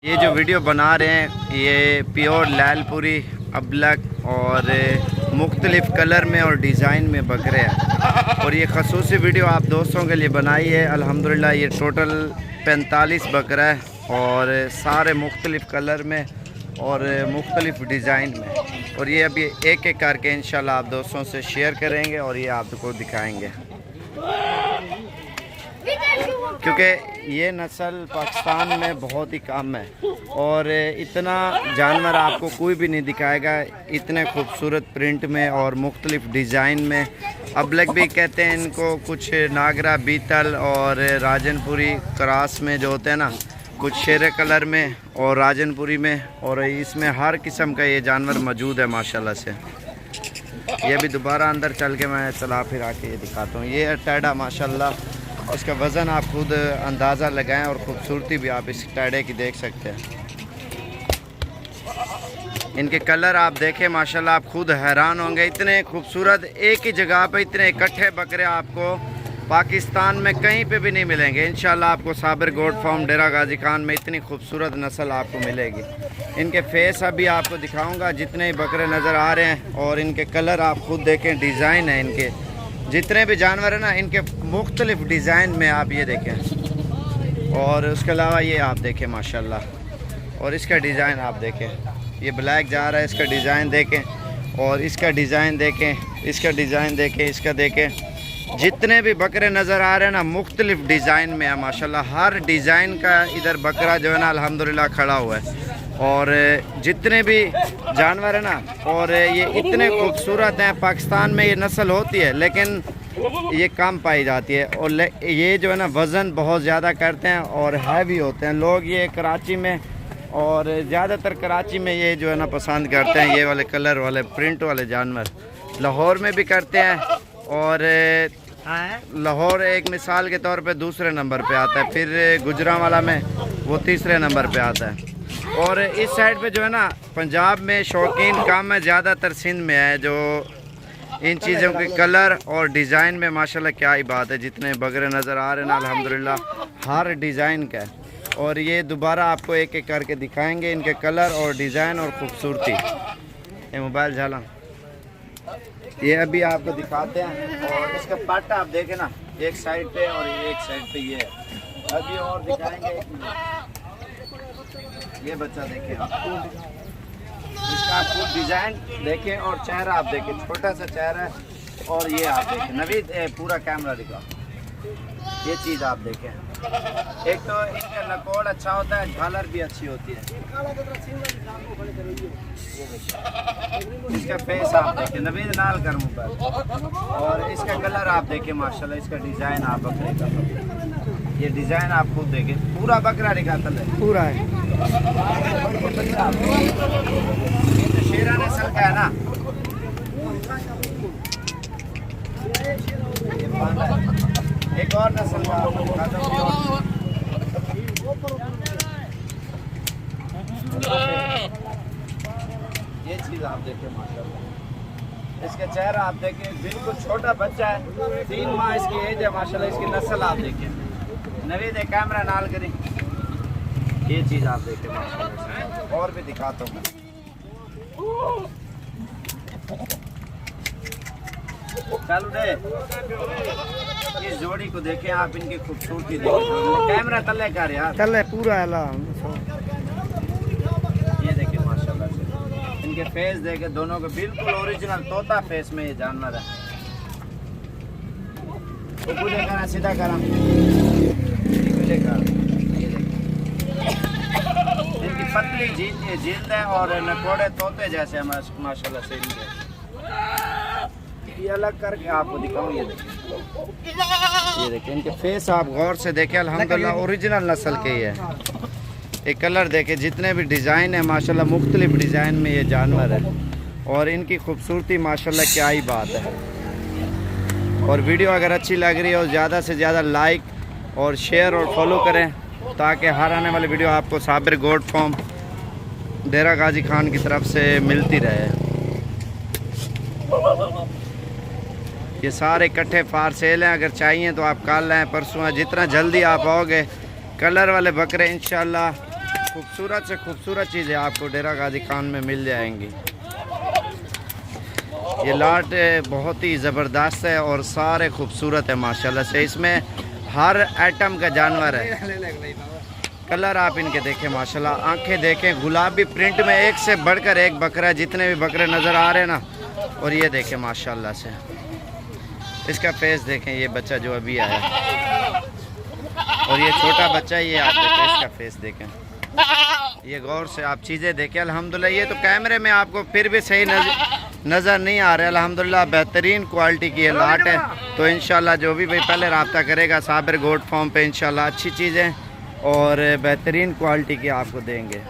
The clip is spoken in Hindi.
ये जो वीडियो बना रहे हैं ये प्योर लालपुरी अबलक और मुख्तलिफ़ कलर में और डिज़ाइन में बकरे हैं और ये खसूसी वीडियो आप दोस्तों के लिए बनाई है। अल्हम्दुलिल्लाह ये टोटल 45 बकरा है और सारे मुख्तलिफ़ कलर में और मुख्तलिफ़ डिज़ाइन में, और ये अभी एक एक करके इंशाल्लाह आप दोस्तों से शेयर करेंगे और ये आपको दिखाएंगे, क्योंकि ये नस्ल पाकिस्तान में बहुत ही कम है और इतना जानवर आपको कोई भी नहीं दिखाएगा इतने खूबसूरत प्रिंट में और मुख्तलिफ़ डिज़ाइन में। अबलक भी कहते हैं इनको, कुछ नागरा बीतल और राजनपुरी क्रॉस में जो होते हैं ना, कुछ शेरे कलर में और राजनपुरी में, और इसमें हर किस्म का ये जानवर मौजूद है माशाल्लाह से। ये भी दोबारा अंदर चल के मैं चला फिरा के ये दिखाता हूँ। ये टैडा माशाल्लाह, इसका वज़न आप खुद अंदाज़ा लगाएं और ख़ूबसूरती भी आप इस टैडे की देख सकते हैं। इनके कलर आप देखें माशाल्लाह, आप खुद हैरान होंगे, इतने खूबसूरत एक ही जगह पे इतने इकट्ठे बकरे आपको पाकिस्तान में कहीं पे भी नहीं मिलेंगे। इंशाल्लाह आपको साबिर गोट फार्म डेरा गाजी खान में इतनी खूबसूरत नस्ल आपको मिलेगी। इनके फेस अभी आपको दिखाऊंगा जितने ही बकरे नज़र आ रहे हैं, और इनके कलर आप खुद देखें, डिज़ाइन है इनके जितने भी जानवर हैं ना, इनके मुख्तलिफ़ डिज़ाइन में आप ये देखें। और उसके अलावा ये आप देखें माशाल्लाह, और इसका डिज़ाइन आप देखें, ये ब्लैक जा रहा है, इसका डिज़ाइन देखें, और इसका डिज़ाइन देखें, इसका डिज़ाइन देखें, इसका देखें। जितने भी बकरे नज़र आ रहे हैं ना, मुख्तलिफ़ डिज़ाइन में है माशाल्लाह। हर डिज़ाइन का इधर बकरा जो है ना अल्हम्दुलिल्लाह खड़ा हुआ है, और जितने भी जानवर है ना, और ये इतने खूबसूरत हैं। पाकिस्तान में ये नस्ल होती है लेकिन ये कम पाई जाती है, और ये जो है ना वज़न बहुत ज़्यादा करते हैं और हैवी होते हैं। लोग ये कराची में और ज़्यादातर कराची में ये जो है ना पसंद करते हैं, ये वाले कलर वाले प्रिंट वाले जानवर। लाहौर में भी करते हैं, और लाहौर एक मिसाल के तौर पे दूसरे नंबर पे आता है, फिर गुजरांवाला में वो तीसरे नंबर पे आता है। और इस साइड पे जो है ना पंजाब में शौकीन कम है, ज़्यादातर सिंध में है जो इन चीज़ों के कलर और डिज़ाइन में माशाल्लाह क्या ही बात है। जितने बकरे नज़र आ रहे हैं ना अल्हम्दुलिल्लाह हर डिज़ाइन का है, और ये दोबारा आपको एक एक करके दिखाएंगे इनके कलर और डिज़ाइन और ख़ूबसूरती। ये मोबाइल झाला ये अभी आपको दिखाते हैं, और इसका पट्टा आप देखें ना, एक साइड पे और एक साइड पे ये है। अभी और दिखाएंगे, ये बच्चा देखें आप, इसका आपको डिज़ाइन देखें और चेहरा आप देखें, छोटा सा चेहरा है, और ये आप देखें नवीद पूरा कैमरा दिखा, ये चीज़ आप देखें। एक तो इनका नकोड़ अच्छा होता है, झालर भी अच्छी होती है। इसका फेस आप देखें, नवीद नाल कर मुँह, और इसका कलर आप देखें माशाल्लाह। इसका डिज़ाइन आप बकरे का, ये डिज़ाइन आप खुद देखें, पूरा बकरा दिखाता है, पूरा है। शेरा नस्ल का है ना, एक और नस्ल का ये चीज़ आप देखें माशाल्लाह। इसका चेहरा आप देखें, बिल्कुल छोटा बच्चा है, 3 माह इसकी एज है माशाल्लाह। इसकी नस्ल आप देखें, नवीद कैमरा नाल करें, ये चीज़ आप देखें माशाल्लाह। और भी दिखाता हूँ, चलो दे इस जोड़ी को देखें आप, इनकी खूबसूरती देखें। कैमरा तले कर यार, तले पूरा है ला। ये देखें माशाल्लाह से, इनके फेस देखें, दोनों के बिल्कुल ओरिजिनल तोता फेस में ये जानवर है। तो करा सीधा करा, इनकी पतली जिल्द है और नकोड़े तोते जैसे है माशाल्लाह से। इनके ये अलग करके आपको दिखाऊं, ये देखिए इनके फेस आप गौर से देखें, अल्हम्दुलिल्लाह ओरिजिनल नस्ल के ही है। एक कलर देखें, जितने भी डिज़ाइन है माशाल्लाह मुख्तलिफ डिज़ाइन में ये जानवर है, और इनकी खूबसूरती माशाल्लाह क्या ही बात है। और वीडियो अगर अच्छी लग रही हो ज़्यादा से ज़्यादा लाइक और शेयर और फॉलो करें, ताकि हर आने वाली वीडियो आपको साबिर गोट फार्म डेरा गाजी खान की तरफ से मिलती रहे। ये सारे इकट्ठे फार सेल हैं, अगर चाहिए तो आप कल आएँ, परसों, जितना जल्दी आप आओगे। कलर वाले बकरे इंशाल्लाह खूबसूरत से खूबसूरत चीज़ें आपको डेरा गाजी खान में मिल जाएंगी। ये लाट बहुत ही ज़बरदस्त है और सारे खूबसूरत है माशाल्लाह से। इसमें हर आइटम का जानवर है। कलर आप इनके देखें माशाल्लाह, आंखें देखें, गुलाबी प्रिंट में एक से बढ़कर एक बकरा, जितने भी बकरे नज़र आ रहे हैं ना। और ये देखें माशाल्लाह से, इसका फेस देखें, ये बच्चा जो अभी आया और ये छोटा बच्चा, ये आप देखें इसका फेस देखें। ये गौर से आप चीज़ें देखें अल्हम्दुलिल्लाह। ये तो कैमरे में आपको फिर भी सही नज़र नहीं आ रहा है। अल्हम्दुलिल्लाह बेहतरीन क्वालिटी की ये लाट है। तो इंशाल्लाह जो भी भाई पहले रब्ता करेगा साबिर गोट फार्म पे, इंशाल्लाह अच्छी चीज़ें और बेहतरीन क्वालिटी की आपको देंगे।